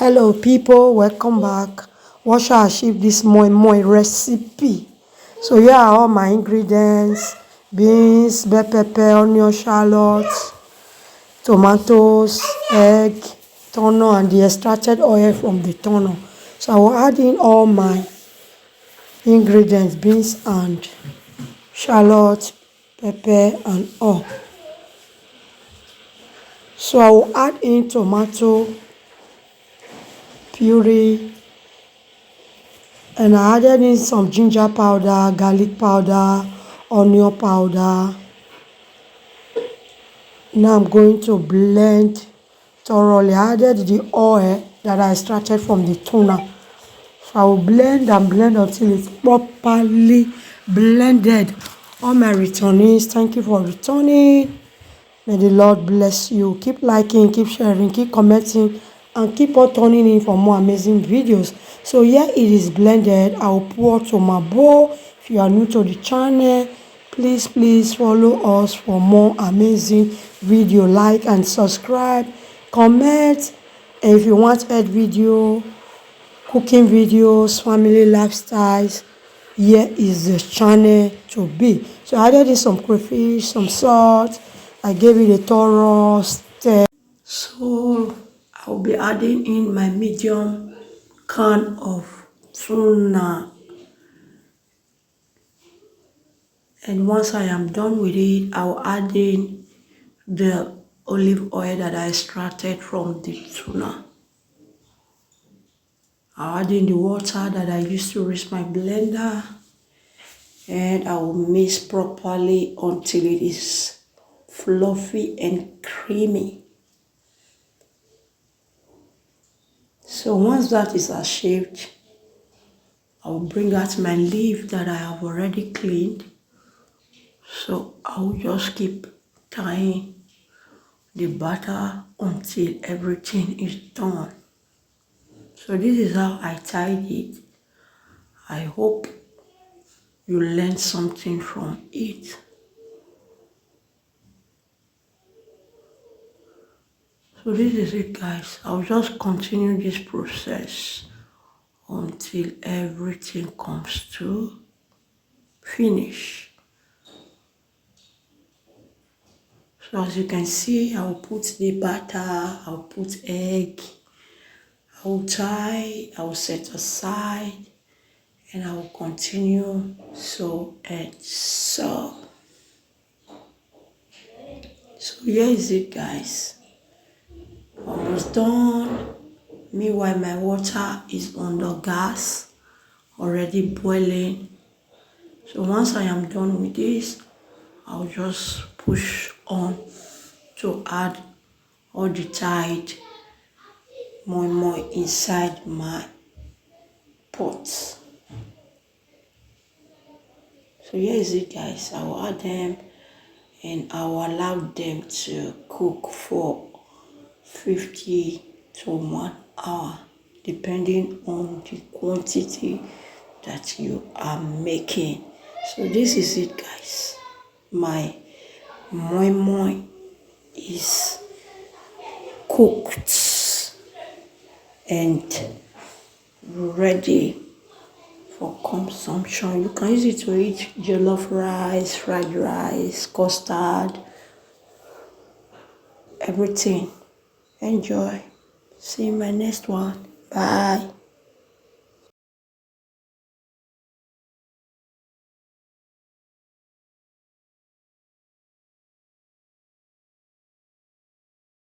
Hello people, welcome back. What shall I achieve this moin recipe? So here are all my ingredients: beans, bell pepper, onion, shallots, tomatoes, egg, tuna, and the extracted oil from the tuna. So I will add in all my ingredients: beans and shallot, pepper, and all. So I will add in tomato puree, and I added in some ginger powder, garlic powder, onion powder. Now I'm going to blend thoroughly. I added the oil that I extracted from the tuna. So I will blend and blend until it's properly blended. All my returnees, thank you for returning. May the Lord bless you. Keep liking, keep sharing, keep commenting, and keep on turning in for more amazing videos. So here it is blended. I will pour to my bowl. If you are new to the channel, please follow us for more amazing video. Like and subscribe, comment. And if you want to add video, cooking videos, family lifestyles, here is the channel to be. So I added in some cryfish, some salt. I gave it a thorough stir. So I'll be adding in my medium can of tuna. And once I am done with it, I'll add in the olive oil that I extracted from the tuna. I'll add in the water that I used to rinse my blender, and I will mix properly until it is fluffy and creamy. So once that is achieved, I will bring out my leaf that I have already cleaned. So I will just keep tying the batter until everything is done. So this is how I tied it. I hope you learned something from it. So this is it, guys. I'll just continue this process until everything comes to finish. So as you can see, I'll put the butter, I'll put egg, I'll tie, I'll set aside, and I will continue so and so. So here is it, guys. Almost done. Meanwhile, my water is on the gas, already boiling. So once I am done with this, I'll just push on to add all the tied moin inside my pot. So here is it, guys. I will add them and I will allow them to cook for 50 to 1 hour, depending on the quantity that you are making. So this is it, guys. My moin is cooked and ready for consumption. You can use it to eat jollof rice, fried rice, custard, everything. Enjoy. See you in my next one. Bye.